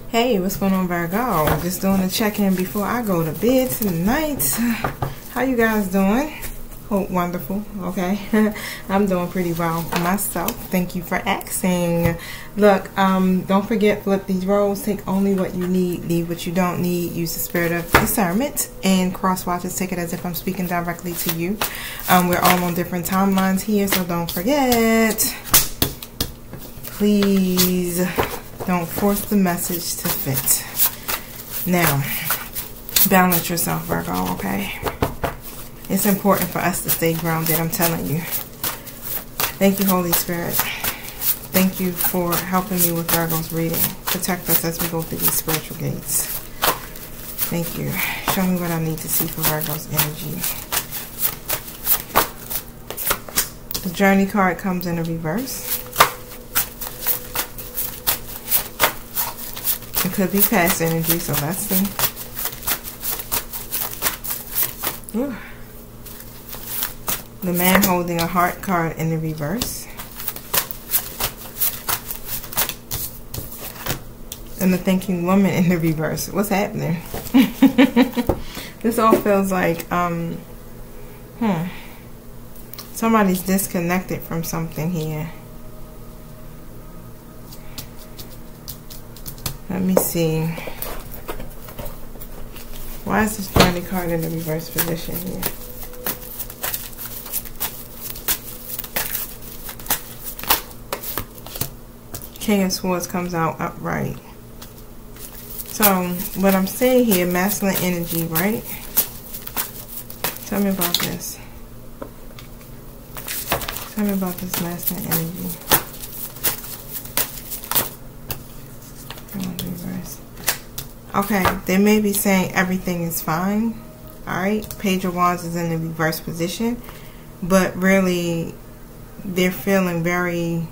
Hey, what's going on, Virgo? Just doing a check-in before I go to bed tonight. How you guys doing? Hope wonderful. Okay. I'm doing pretty well myself. Thank you for asking. Look, don't forget, flip these roles. Take only what you need, leave what you don't need. Use the spirit of discernment, and cross watches. Take it as if I'm speaking directly to you. We're all on different timelines here, so don't forget. Please don't force the message to fit. Now, balance yourself, Virgo, okay? It's important for us to stay grounded, I'm telling you. Thank you, Holy Spirit. Thank you for helping me with Virgo's reading. Protect us as we go through these spiritual gates. Thank you. Show me what I need to see for Virgo's energy. The Journey card comes in a reverse. It could be past energy, so let's see. Ooh. The Man Holding a Heart card in the reverse. And the Thinking Woman in the reverse. What's happening? This all feels like, somebody's disconnected from something here. Let me see. Why is this Journey card in the reverse position here? King of Swords comes out upright. So, what I'm seeing here, masculine energy, right? Tell me about this. Tell me about this masculine energy. Okay, they may be saying everything is fine. Alright, Page of Wands is in the reverse position. But really, they're feeling very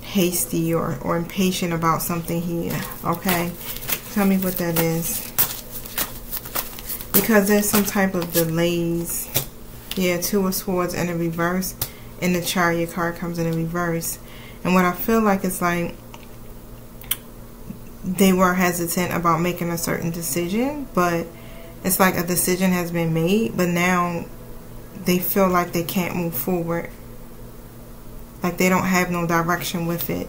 hasty or impatient about something here. Okay, tell me what that is. Because there's some type of delays. Yeah, Two of Swords in the reverse. And the Chariot card comes in the reverse. And what I feel like is like they were hesitant about making a certain decision, but it's like a decision has been made, but now they feel like they can't move forward. Like they don't have no direction with it.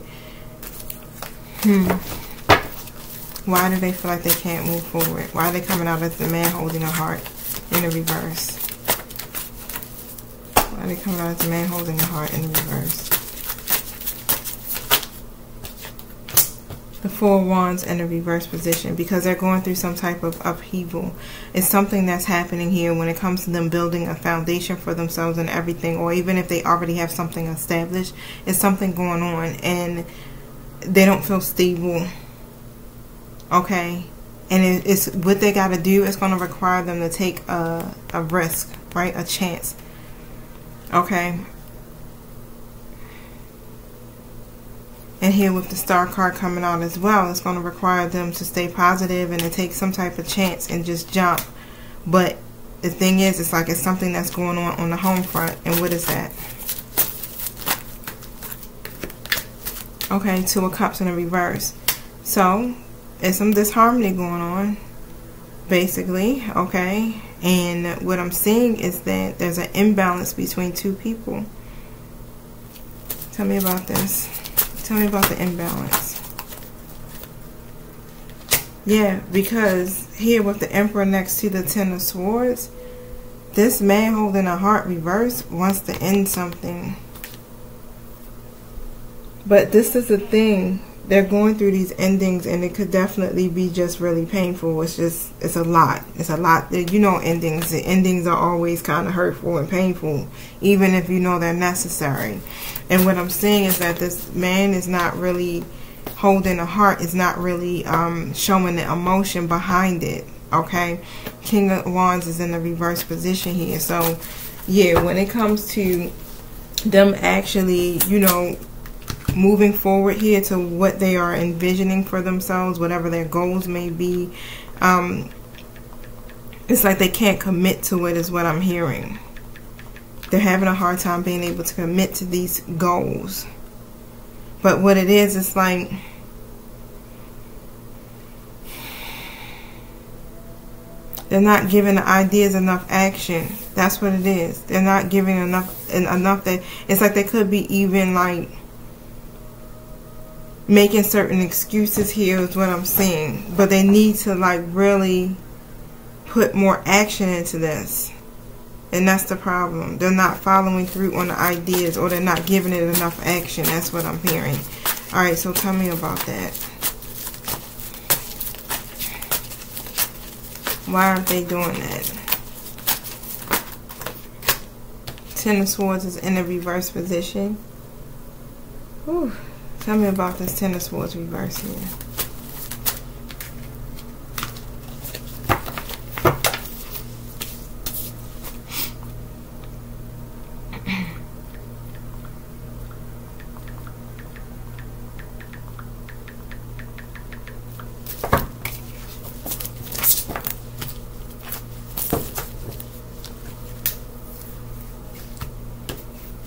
Why do they feel like they can't move forward? Why are they coming out as the Man Holding a Heart in the reverse? Why are they coming out as the Man Holding a Heart in the reverse? The Four of Wands in a reverse position, because they're going through some type of upheaval. It's something that's happening here when it comes to them building a foundation for themselves and everything, or even if they already have something established, it's something going on and they don't feel stable. Okay, and it's what they got to do. It's going to require them to take a risk, right? A chance. Okay. And here with the Star card coming out as well, it's going to require them to stay positive and to take some type of chance and just jump. But the thing is, it's like it's something that's going on the home front. And what is that? Okay, Two of Cups in the reverse. So, there's some disharmony going on, basically, okay? And what I'm seeing is that there's an imbalance between two people. Tell me about this. Tell me about the imbalance. Yeah, because here with the Emperor next to the Ten of Swords, this Man Holding a Heart reverse wants to end something. But this is the thing. They're going through these endings and it could definitely be just really painful. It's a lot. It's a lot. You know, endings. The endings are always kind of hurtful and painful, even if you know they're necessary. And what I'm seeing is that this man is not really holding a heart, is not really showing the emotion behind it. Okay, King of Wands is in the reverse position here. So yeah, when it comes to them actually, you know, moving forward here to what they are envisioning for themselves, whatever their goals may be, it's like they can't commit to it, is what I'm hearing. They're having a hard time being able to commit to these goals. But what it is, it's like They're not giving the ideas enough action. That's what it is. They're not giving enough that it's like they could be even like making certain excuses here is what I'm seeing. But they need to like really put more action into this. And that's the problem. They're not following through on the ideas, or they're not giving it enough action. That's what I'm hearing. Alright, so tell me about that. Why aren't they doing that? Ten of Swords is in a reverse position. Whew. Tell me about this Ten of Swords reverse here.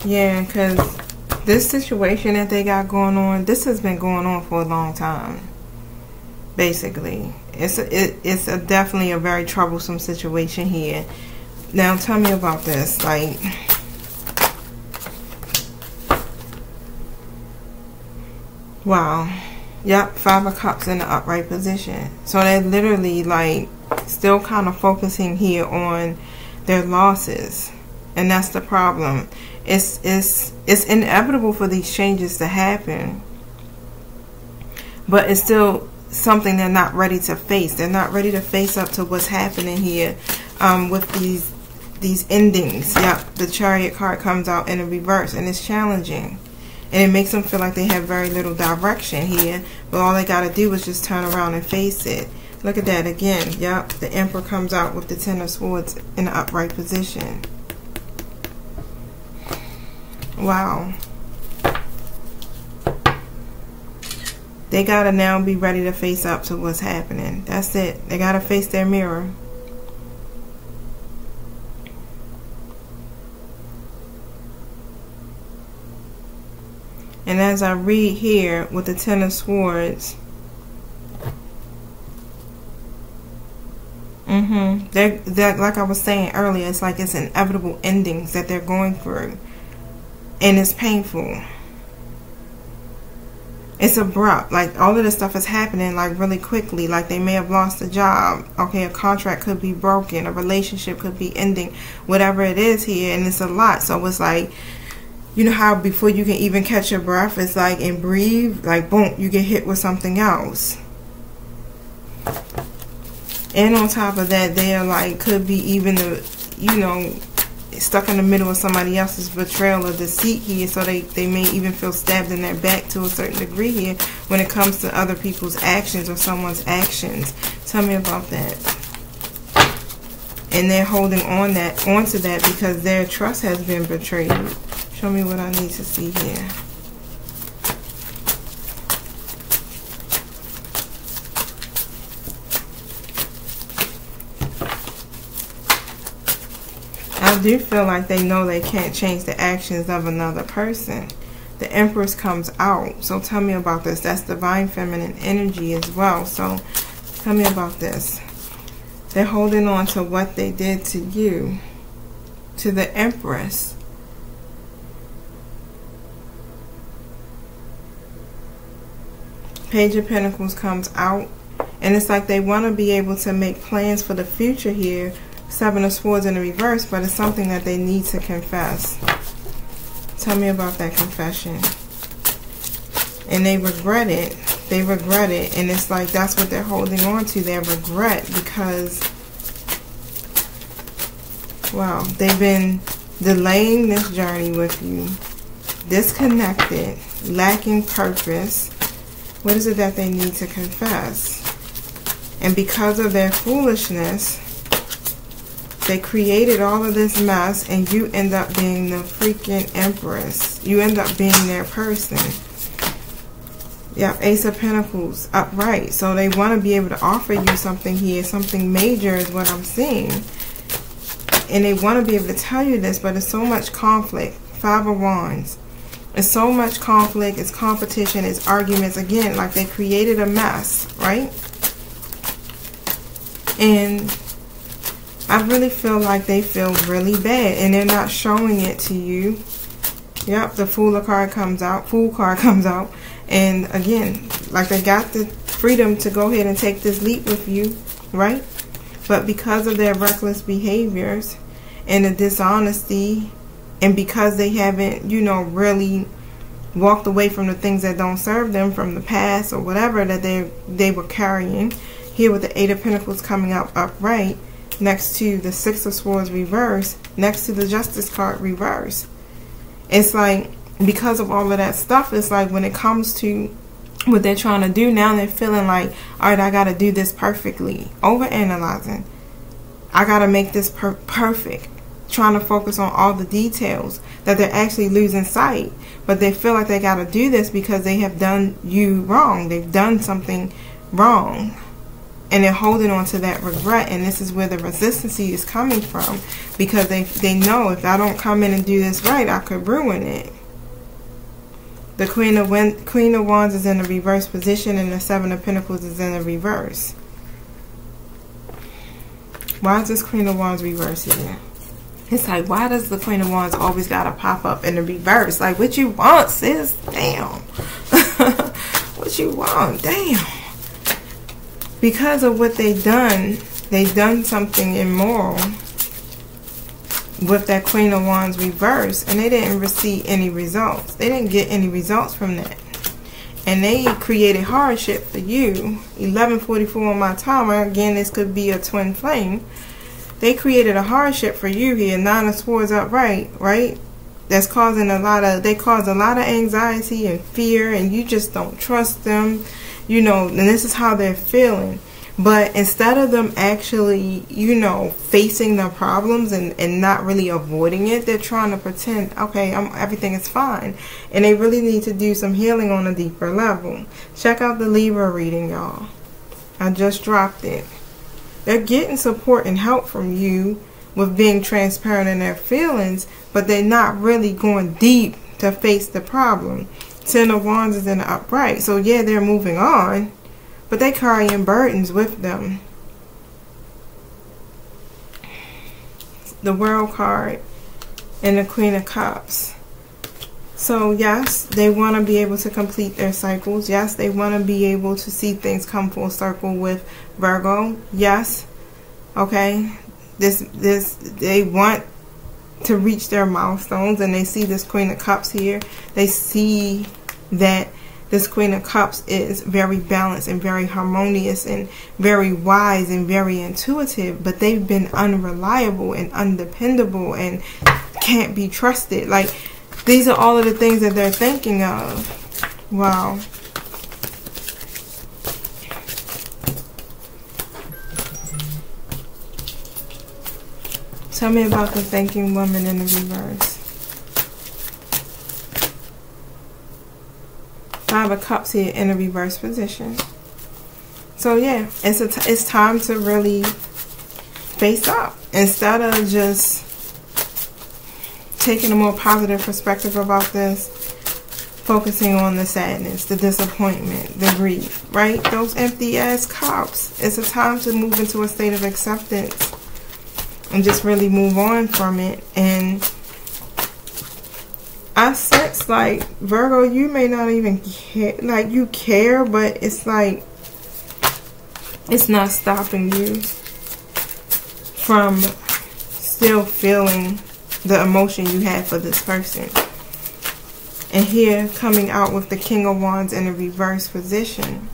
Yeah, because this situation that they got going on, this has been going on for a long time. Basically, it's definitely a very troublesome situation here. Now, tell me about this. Like, wow. Yep, Five of Cups in the upright position. So they're literally like still kind of focusing here on their losses, and that's the problem. It's inevitable for these changes to happen, but it's still something they're not ready to face. They're not ready to face up to what's happening here with these endings. Yep, the Chariot card comes out in a reverse, and it's challenging, and it makes them feel like they have very little direction here, but all they got to do is just turn around and face it. Look at that again. Yep, the Emperor comes out with the Ten of Swords in the upright position. Wow. They gotta now be ready to face up to what's happening. That's it. They gotta face their mirror. And as I read here with the Ten of Swords, they're like I was saying earlier, it's like it's inevitable endings that they're going through. And it's painful. It's abrupt. Like, all of this stuff is happening like really quickly. Like, they may have lost a job. Okay, a contract could be broken. A relationship could be ending. Whatever it is here. And it's a lot. So it's like, you know how before you can even catch your breath, it's like, and breathe, like, boom, you get hit with something else. And on top of that, they are like, could be even the, you know, stuck in the middle of somebody else's betrayal or deceit here, so they may even feel stabbed in their back to a certain degree here when it comes to other people's actions or someone's actions. Tell me about that. And they're holding onto that because their trust has been betrayed. Show me what I need to see here. I do feel like they know they can't change the actions of another person. The Empress comes out. So tell me about this. That's divine feminine energy as well. So tell me about this. They're holding on to what they did to you. To the Empress. Page of Pentacles comes out. And it's like they want to be able to make plans for the future here. Seven of Swords in the reverse, but it's something that they need to confess. Tell me about that confession. And they regret it. They regret it. And it's like that's what they're holding on to, their regret, because, wow, they've been delaying this journey with you. Disconnected, lacking purpose. What is it that they need to confess? And because of their foolishness, they created all of this mess, and you end up being the freaking Empress. You end up being their person. Yeah, Ace of Pentacles upright. So they want to be able to offer you something here. Something major is what I'm seeing. And they want to be able to tell you this, but there's so much conflict. Five of Wands. It's so much conflict. It's competition. It's arguments. Again, like they created a mess, right? And I really feel like they feel really bad, and they're not showing it to you. Yep, the Fool card comes out. And again, like they got the freedom to go ahead and take this leap with you, right? But because of their reckless behaviors and the dishonesty, and because they haven't, you know, really walked away from the things that don't serve them from the past or whatever that they were carrying, here with the Eight of Pentacles coming out upright, next to the Six of Swords reverse, next to the Justice card reverse. It's like, because of all of that stuff, it's like when it comes to what they're trying to do now, they're feeling like, all right, I got to do this perfectly. Overanalyzing. I got to make this perfect. Trying to focus on all the details that they're actually losing sight. But they feel like they got to do this because they have done you wrong. They've done something wrong. And they're holding on to that regret. And this is where the resistance is coming from. Because they know if I don't come in and do this right, I could ruin it. The Queen of Wands is in a reverse position, and the Seven of Pentacles is in a reverse. Why is this Queen of Wands reverse here? It's like, why does the Queen of Wands always got to pop up in the reverse? Like, what you want, sis? Damn. What you want? Damn. Because of what they've done something immoral with that Queen of Wands reverse, and they didn't receive any results. They didn't get any results from that. And they created hardship for you. 11:44 on my timer. Again, this could be a twin flame. They created a hardship for you here. Nine of Swords upright, right? That's causing they cause a lot of anxiety and fear, and you just don't trust them. You know, and this is how they're feeling. But instead of them actually, you know, facing the problems and not really avoiding it, they're trying to pretend, okay, everything is fine. And they really need to do some healing on a deeper level. Check out the Libra reading, y'all. I just dropped it. They're getting support and help from you with being transparent in their feelings, but they're not really going deep to face the problem. Ten of Wands is in the upright. So yeah, they're moving on, but they're carrying burdens with them. The World card and the Queen of Cups. So yes, they want to be able to complete their cycles. Yes, they want to be able to see things come full circle with Virgo. Yes. Okay. They want to reach their milestones, and they see this Queen of Cups here. They see that this Queen of Cups is very balanced and very harmonious and very wise and very intuitive, but they've been unreliable and undependable and can't be trusted. Like, these are all of the things that they're thinking of. Wow. Tell me about the thinking woman in the reverse. Five of Cups here in a reverse position. So yeah, it's time to really face up. Instead of just taking a more positive perspective about this, focusing on the sadness, the disappointment, the grief, right? Those empty ass cups. It's a time to move into a state of acceptance and just really move on from it. And I sense, like, Virgo, you may not even care, like, you care, but it's like it's not stopping you from still feeling the emotion you have for this person. And here, coming out with the King of Wands in a reverse position.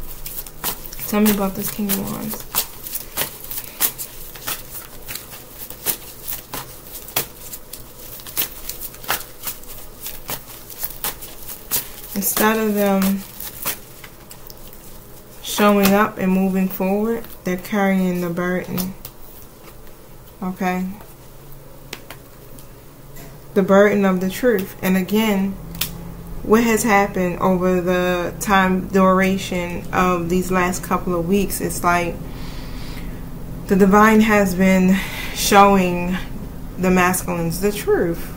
Tell me about this King of Wands. Instead of them showing up and moving forward, they're carrying the burden. Okay? The burden of the truth. And again, what has happened over the time duration of these last couple of weeks, it's like the divine has been showing the masculines the truth.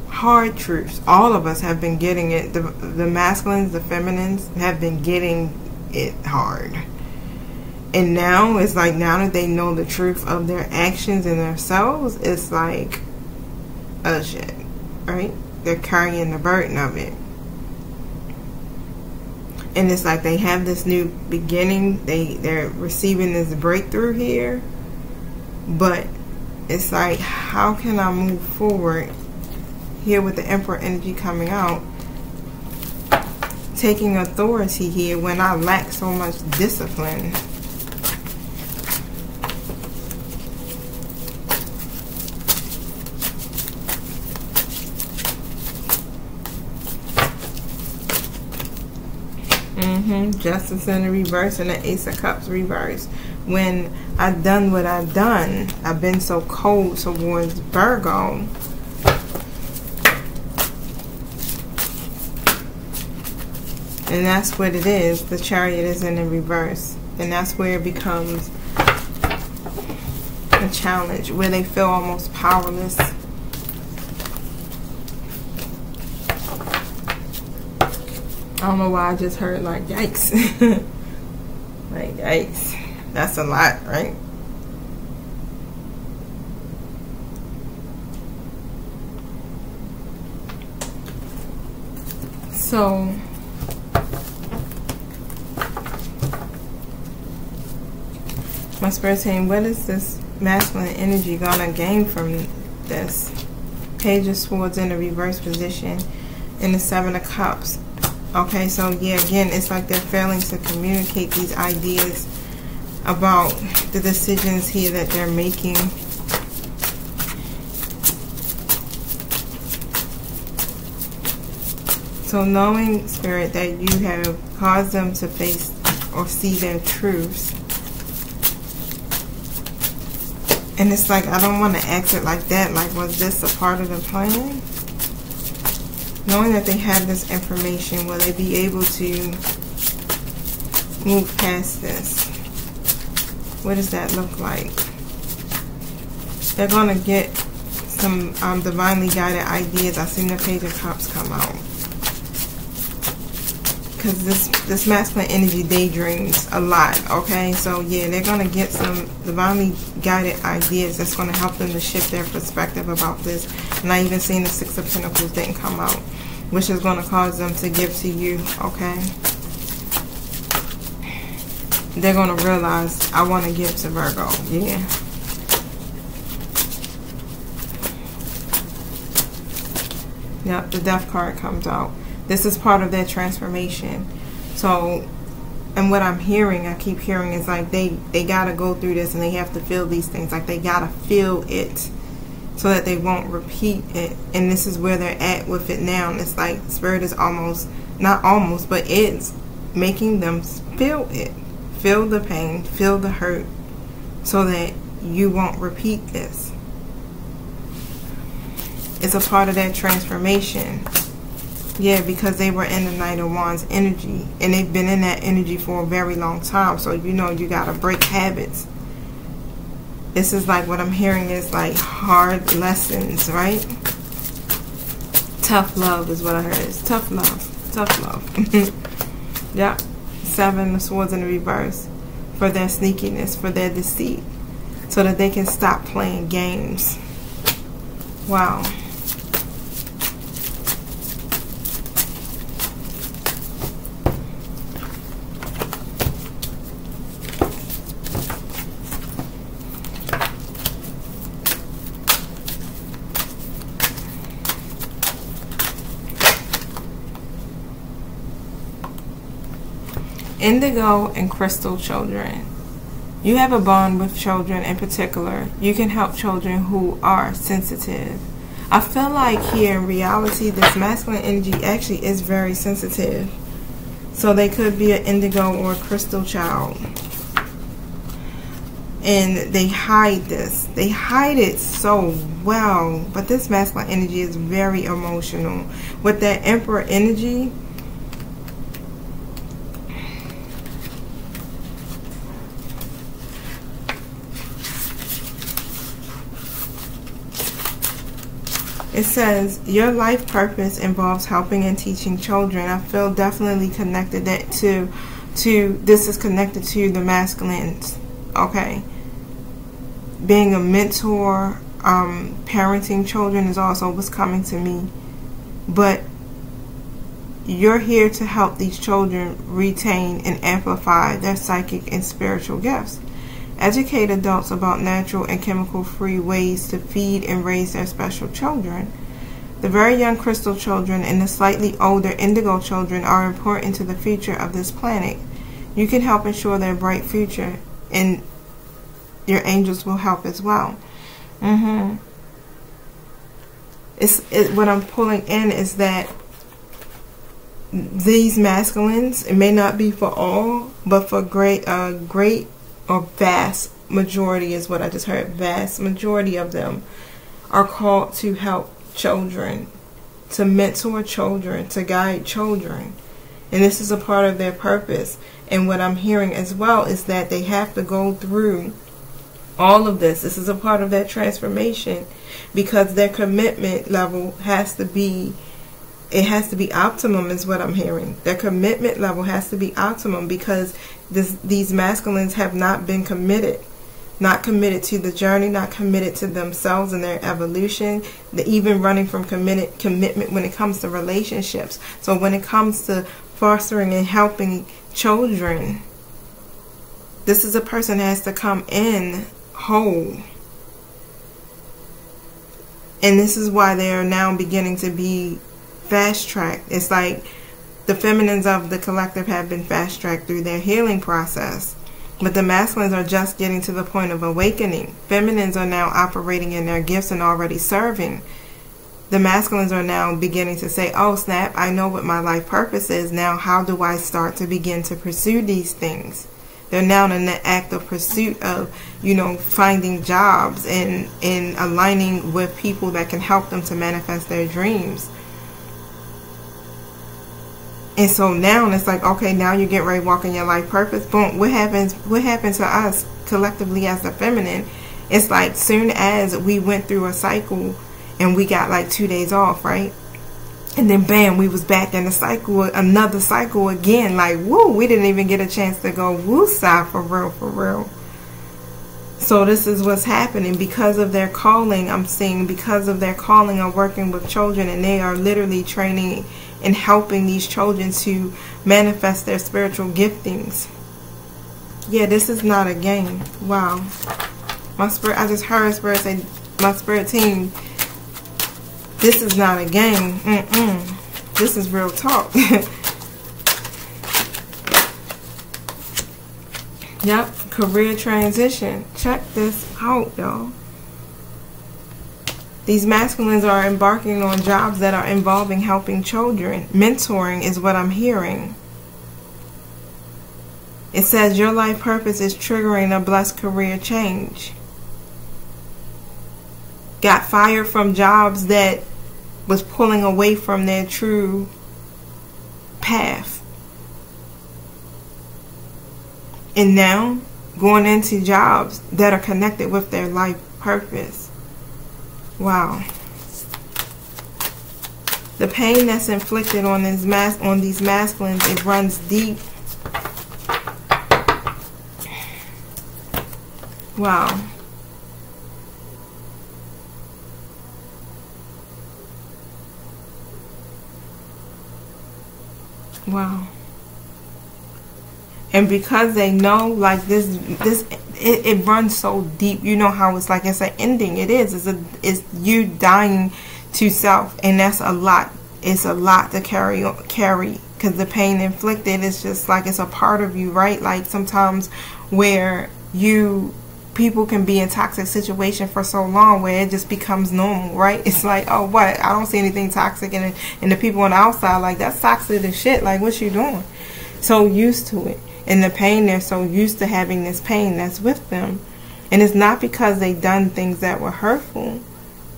Hard truths. All of us have been getting it. The masculines, the feminines have been getting it hard. And now it's like, now that they know the truth of their actions and themselves, it's like, oh shit, right? They're carrying the burden of it. And it's like they have this new beginning. They're receiving this breakthrough here. But it's like, how can I move forward here with the Emperor energy coming out? Taking authority here when I lack so much discipline. Justice in the reverse and the Ace of Cups reverse. When I've done what I've done, I've been so cold towards Virgo. And that's what it is. The Chariot is in the reverse. And that's where it becomes a challenge, where they feel almost powerless. I don't know why I just heard like, yikes. Like, yikes. That's a lot, right? So, my spirit saying, what is this masculine energy gonna gain from this? Page of Swords in the reverse position, and the Seven of Cups. Okay, so yeah, again, it's like they're failing to communicate these ideas about the decisions here that they're making. So knowing, Spirit, that you have caused them to face or see their truths. And it's like, I don't want to act it like that. Like, was this a part of the plan? Knowing that they have this information, will they be able to move past this? What does that look like? They're going to get some divinely guided ideas. I've seen the Page of Cups come out. Because this masculine energy daydreams a lot, okay? So yeah, they're going to get some divinely guided ideas that's going to help them to shift their perspective about this. And I even seen the Six of Pentacles didn't come out, which is going to cause them to give to you, okay? They're going to realize, I want to give to Virgo, yeah. Yep, the Death card comes out. This is part of their transformation. So, and what I'm hearing, I keep hearing, is like they got to go through this and they have to feel these things. Like they got to feel it so that they won't repeat it. And this is where they're at with it now. And it's like Spirit is almost, not almost, but it's making them feel it. Feel the pain, feel the hurt, so that you won't repeat this. It's a part of that transformation. Yeah, because they were in the Knight of Wands energy. And they've been in that energy for a very long time. So you know you got to break habits. This is like, what I'm hearing is like hard lessons, right? Tough love is what I heard. It's tough love. Tough love. Yeah. Seven of Swords in the reverse. For their sneakiness, for their deceit. So that they can stop playing games. Wow. Indigo and Crystal children. You have a bond with children in particular. You can help children who are sensitive. I feel like here in reality, this masculine energy actually is very sensitive. So they could be an indigo or a crystal child. And they hide this. They hide it so well. But this masculine energy is very emotional. With that Emperor energy, it says, your life purpose involves helping and teaching children. I feel definitely connected that to this is connected to the masculines, okay? Being a mentor, parenting children is also what's coming to me. But you're here to help these children retain and amplify their psychic and spiritual gifts. Educate adults about natural and chemical-free ways to feed and raise their special children. The very young crystal children and the slightly older indigo children are important to the future of this planet. You can help ensure their bright future, and your angels will help as well. What I'm pulling in is that these masculines, it may not be for all, but for great or vast majority is what I just heard. Vast majority of them are called to help children, to mentor children, to guide children. And this is a part of their purpose. And what I'm hearing as well is that they have to go through all of this. This is a part of their transformation, because their commitment level has to be, it has to be optimum is what I'm hearing. Their commitment level has to be optimum, because these masculines have not been committed. Not committed to the journey, not committed to themselves and their evolution, even running from commitment when it comes to relationships. So when it comes to fostering and helping children, this is a person that has to come in whole. And this is why they are now beginning to be fast-tracked. It's like the feminines of the collective have been fast-tracked through their healing process. But the masculines are just getting to the point of awakening. Feminines are now operating in their gifts and already serving. The masculines are now beginning to say, oh snap, I know what my life purpose is. Now how do I start to begin to pursue these things? They're now in the act of pursuit of, finding jobs and aligning with people that can help them to manifest their dreams. And so now it's like, okay, now you get ready to walk in your life purpose. Boom. What happens to us collectively as the feminine? It's like soon as we went through a cycle and we got like 2 days off, right? And then bam, we was back in the cycle, another cycle again. Like, woo, we didn't even get a chance to go woo-side for real, for real. So this is what's happening because of their calling. I'm seeing because of their calling of working with children, and they are literally training and helping these children to manifest their spiritual giftings. Yeah, this is not a game. Wow. My spirit, I just heard spirit say, my spirit team, this is not a game. This is real talk. Yep, career transition. Check this out, y'all. These masculines are embarking on jobs that are involving helping children. Mentoring is what I'm hearing. It says your life purpose is triggering a blessed career change. Got fired from jobs that was pulling away from their true path. And now going into jobs that are connected with their life purpose. Wow. The pain that's inflicted on these masculines, it runs deep. Wow. Wow. And because they know, like it runs so deep. You know how it's like it's an ending. It is. It's you dying to self, and that's a lot. It's a lot to carry because the pain inflicted is just like it's a part of you, right? Like sometimes where people can be in toxic situation for so long where it just becomes normal, right? It's like, oh, what? I don't see anything toxic in it. And the people on the outside, like, that's toxic as shit. Like, what you doing? So used to it. And the pain, they're so used to having this pain that's with them. And it's not because they done things that were hurtful.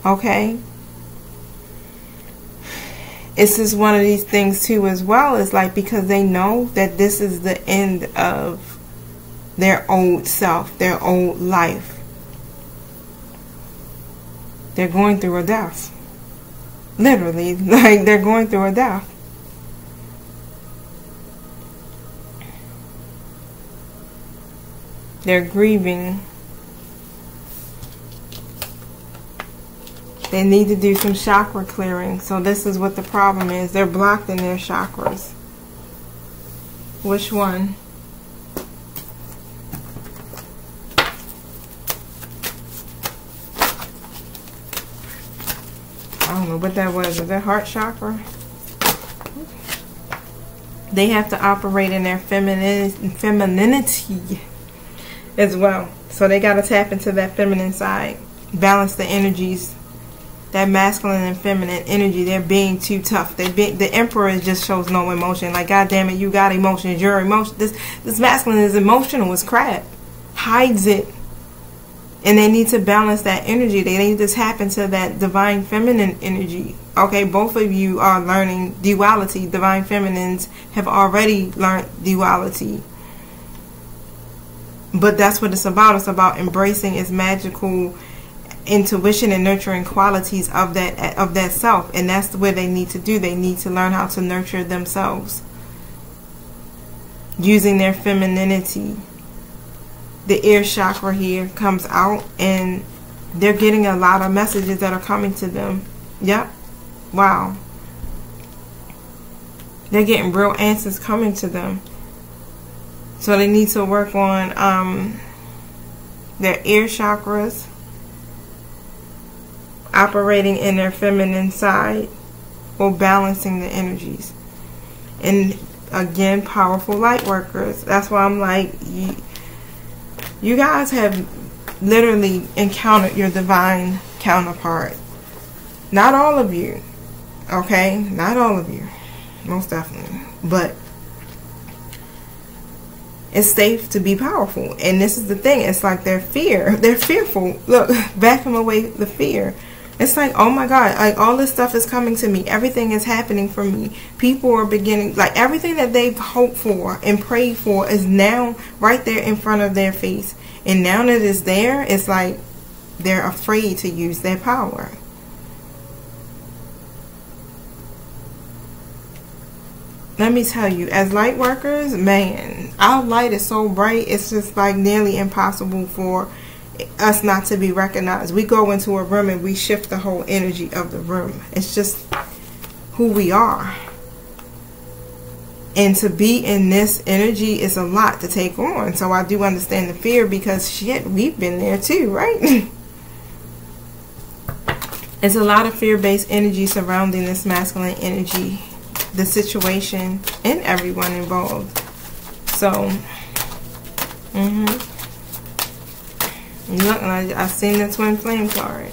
Okay? It's just one of these things too as well. It's like because they know that this is the end of their old self, their old life. They're going through a death. Literally, like they're going through a death. They're grieving. They need to do some chakra clearing. So this is what the problem is. They're blocked in their chakras. Which one? I don't know what that was. Is that heart chakra? They have to operate in their femininity as well. So they got to tap into that feminine side. Balance the energies. That masculine and feminine energy. They're being too tough. The emperor just shows no emotion. Like, God damn it, you got emotions. Your emotion. This masculine is emotional as crap. Hides it. And they need to balance that energy. They need to tap into that divine feminine energy. Okay, both of you are learning duality. Divine feminines have already learned duality. But that's what it's about. It's about embracing its magical intuition and nurturing qualities of that self. And that's what they need to do. They need to learn how to nurture themselves using their femininity. The ear chakra here comes out, and they're getting a lot of messages that are coming to them. Yep. Wow. They're getting real answers coming to them. So they need to work on their ear chakras, operating in their feminine side, or balancing the energies. And again, powerful light workers. That's why I'm like, you guys have literally encountered your divine counterpart. Not all of you, okay? Not all of you, most definitely. But it's safe to be powerful. And this is the thing. It's like they're fearful. Look, backing away the fear. It's like, oh my God, like all this stuff is coming to me. Everything is happening for me. People are beginning, like everything that they've hoped for and prayed for is now right there in front of their face. And now that it's there, it's like they're afraid to use their power. Let me tell you, as light workers, man, our light is so bright, it's just like nearly impossible for us not to be recognized. We go into a room and we shift the whole energy of the room. It's just who we are. And to be in this energy is a lot to take on. So I do understand the fear, because shit, we've been there too, right? It's a lot of fear-based energy surrounding this masculine energy, the situation, and everyone involved. So, look, I've seen the twin flame card.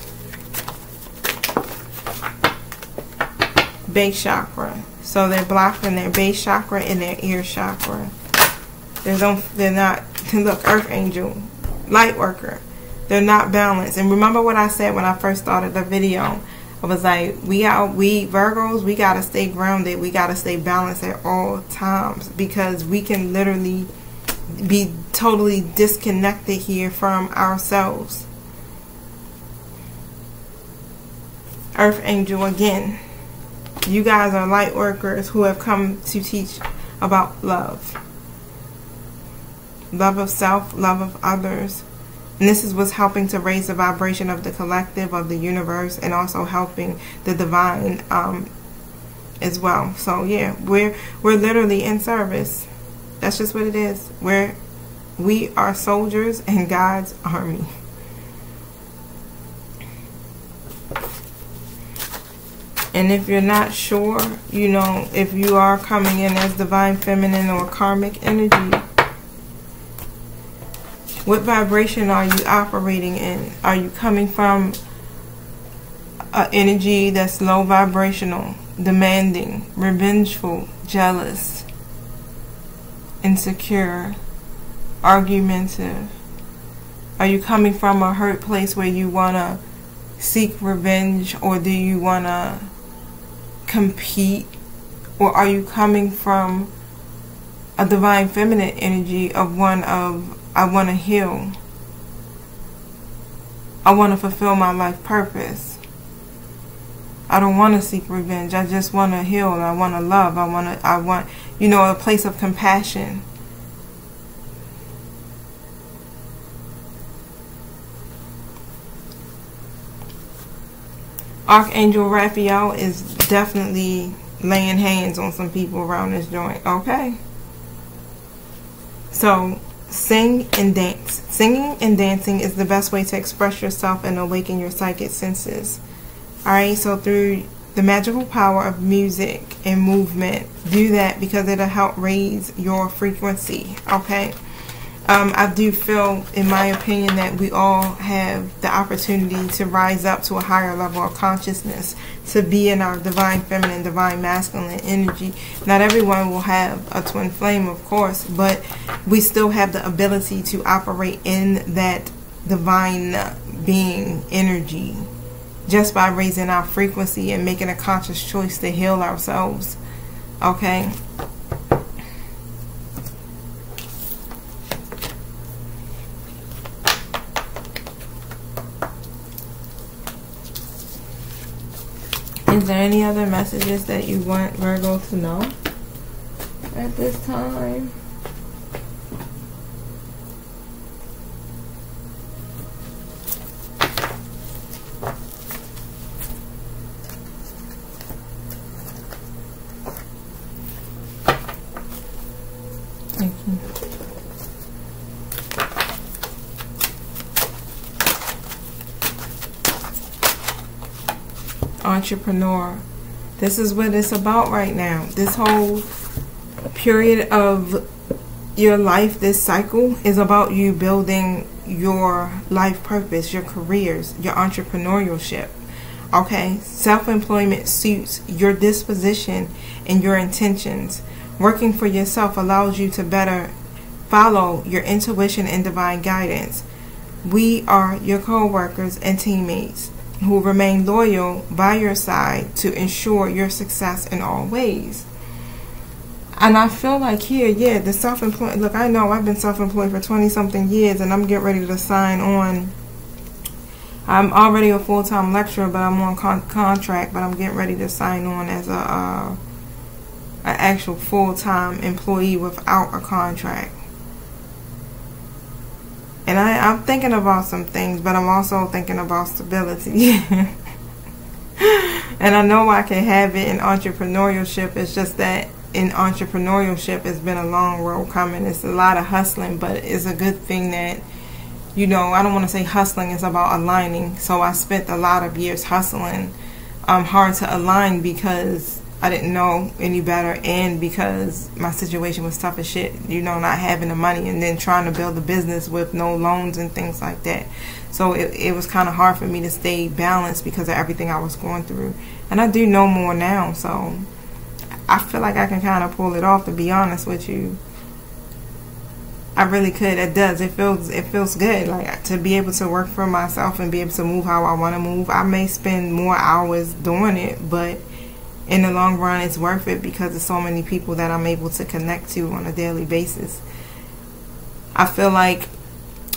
Base chakra. So they're blocking their base chakra and their ear chakra. They're not, look, earth angel, light worker. They're not balanced. And remember what I said when I first started the video. I was like, we Virgos, we got to stay grounded. We got to stay balanced at all times, because we can literally be totally disconnected here from ourselves. Earth angel again. You guys are light workers who have come to teach about love. Love of self, love of others. And this is what's helping to raise the vibration of the collective, of the universe, and also helping the divine as well. So yeah, we're literally in service. That's just what it is. We are soldiers in God's army. And if you're not sure, you know, if you are coming in as divine feminine or karmic energy, what vibration are you operating in? Are you coming from an energy that's low vibrational, demanding, revengeful, jealous, insecure, argumentative? Are you coming from a hurt place where you want to seek revenge, or do you want to compete? Or are you coming from a divine feminine energy of I want to heal, I want to fulfill my life purpose, I don't want to seek revenge, I just want to heal, I want to love, I want, you know, a place of compassion. Archangel Raphael is definitely laying hands on some people around this joint, okay? So, sing and dance. Singing and dancing is the best way to express yourself and awaken your psychic senses. Alright, so through the magical power of music and movement, do that because it'll help raise your frequency, okay? I do feel, in my opinion, that we all have the opportunity to rise up to a higher level of consciousness, to be in our divine feminine, divine masculine energy. Not everyone will have a twin flame, of course, but we still have the ability to operate in that divine being energy just by raising our frequency and making a conscious choice to heal ourselves, okay? Is there any other messages that you want Virgo to know at this time? Thank you. Entrepreneur. This is what it's about right now. This whole period of your life, this cycle, is about you building your life purpose, your careers, your entrepreneurship. Okay? Self-employment suits your disposition and your intentions. Working for yourself allows you to better follow your intuition and divine guidance. We are your co-workers and teammates who remain loyal by your side to ensure your success in all ways. And I feel like here, yeah, the self-employed, look, I know I've been self-employed for 20-something years, and I'm getting ready to sign on. I'm already a full-time lecturer, but I'm on contract, but I'm getting ready to sign on as an actual full-time employee without a contract. And I'm thinking about some things, but I'm also thinking about stability. And I know I can have it in entrepreneurship. It's just that in entrepreneurship, it's been a long road coming. It's a lot of hustling, but it's a good thing that, you know, I don't want to say hustling. It's about aligning. So I spent a lot of years hustling hard to align because I didn't know any better, and because my situation was tough as shit, you know, not having the money and then trying to build a business with no loans and things like that. So it was kind of hard for me to stay balanced because of everything I was going through. And I do know more now, so I feel like I can kind of pull it off, to be honest with you. I really could. It does. It feels good, like, to be able to work for myself and be able to move how I want to move. I may spend more hours doing it, but in the long run, it's worth it because there's so many people that I'm able to connect to on a daily basis. I feel like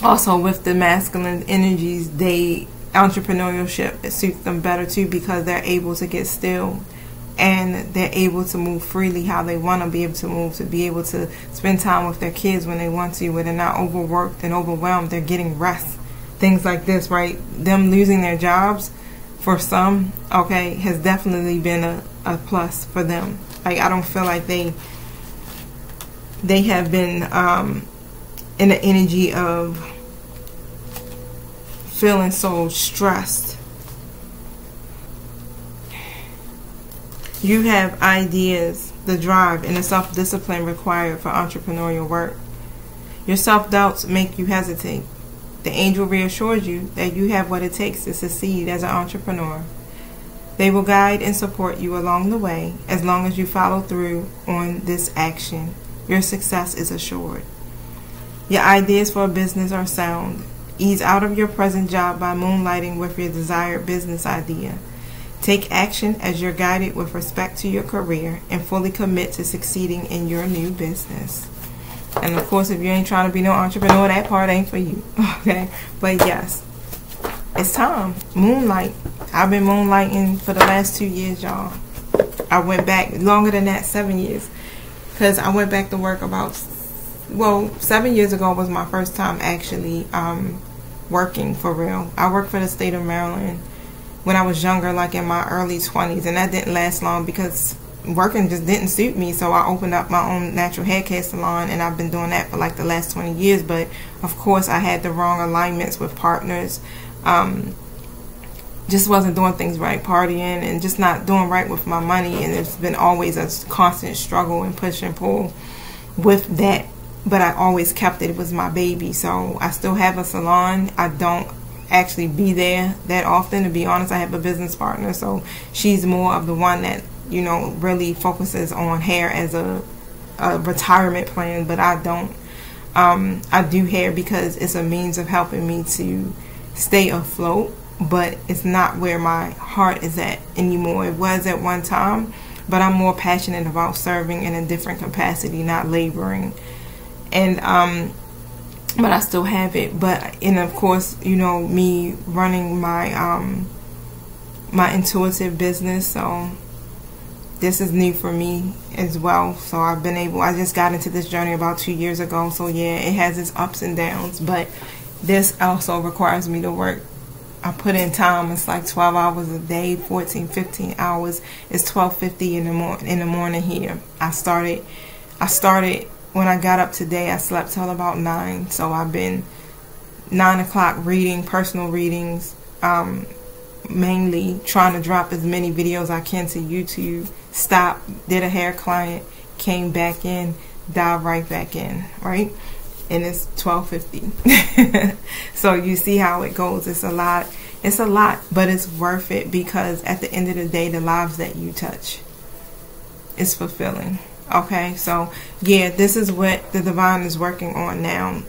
also with the masculine energies, entrepreneurship, it suits them better too because they're able to get still and they're able to move freely how they want to be able to move, to be able to spend time with their kids when they want to, where they're not overworked and overwhelmed. They're getting rest. Things like this, right? Them losing their jobs, for some, okay, has definitely been a plus for them. Like, I don't feel like they have been in the energy of feeling so stressed. You have ideas, the drive, and the self-discipline required for entrepreneurial work. Your self-doubts make you hesitate. The angel reassures you that you have what it takes to succeed as an entrepreneur. They will guide and support you along the way as long as you follow through on this action. Your success is assured. Your ideas for a business are sound. Ease out of your present job by moonlighting with your desired business idea. Take action as you're guided with respect to your career and fully commit to succeeding in your new business. And of course, if you ain't trying to be no entrepreneur, that part ain't for you. Okay? But yes, it's time. Moonlight. I've been moonlighting for the last 2 years, y'all. I went back longer than that, 7 years. Because I went back to work about, well, 7 years ago was my first time actually working for real. I worked for the state of Maryland when I was younger, like in my early 20s, and that didn't last long because working just didn't suit me. So I opened up my own natural hair care salon, and I've been doing that for like the last 20 years. But of course I had the wrong alignments with partners, just wasn't doing things right, partying and just not doing right with my money, and it's been always a constant struggle and push and pull with that. But I always kept it. It was my baby. So I still have a salon. I don't actually be there that often, to be honest. I have a business partner, so she's more of the one that, you know, really focuses on hair as a retirement plan. But I don't. I do hair because it's a means of helping me to stay afloat, but it's not where my heart is at anymore. It was at one time, but I'm more passionate about serving in a different capacity, not laboring. And but I still have it. And of course, you know, me running my my intuitive business, so this is new for me as well. So I just got into this journey about 2 years ago. So yeah, it has its ups and downs, but this also requires me to work. I put in time. It's like 12 hours a day, 14, 15 hours. It's 12:50 in the morning here. I started when I got up today. I slept till about 9. So I've been 9 o'clock reading, personal readings, mainly trying to drop as many videos I can to YouTube. Stop, did a hair client, came back in, dive right back in, right? And it's 12:50. So you see how it goes. It's a lot, but it's worth it, because at the end of the day, the lives that you touch is fulfilling. Okay, so yeah, this is what the divine is working on now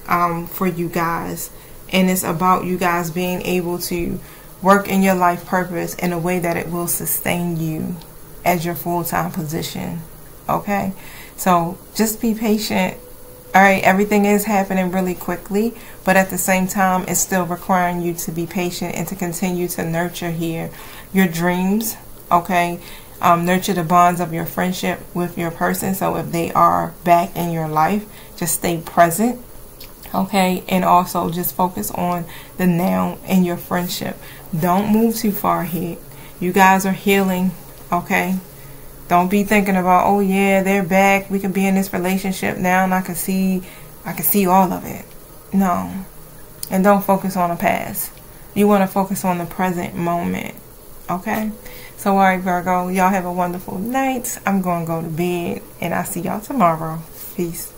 for you guys, and it's about you guys being able to work in your life purpose in a way that it will sustain you as your full-time position. Okay, so just be patient. All right, everything is happening really quickly, but at the same time, it's still requiring you to be patient and to continue to nurture here your dreams. Okay, nurture the bonds of your friendship with your person. So if they are back in your life, just stay present. Okay, and also just focus on the now in your friendship. Don't move too far ahead. You guys are healing. Okay, don't be thinking about, oh yeah, they're back, we can be in this relationship now and I can see all of it. No. And don't focus on the past. You want to focus on the present moment. Okay, so alright, Virgo, y'all have a wonderful night. I'm going to go to bed, and I'll see y'all tomorrow. Peace.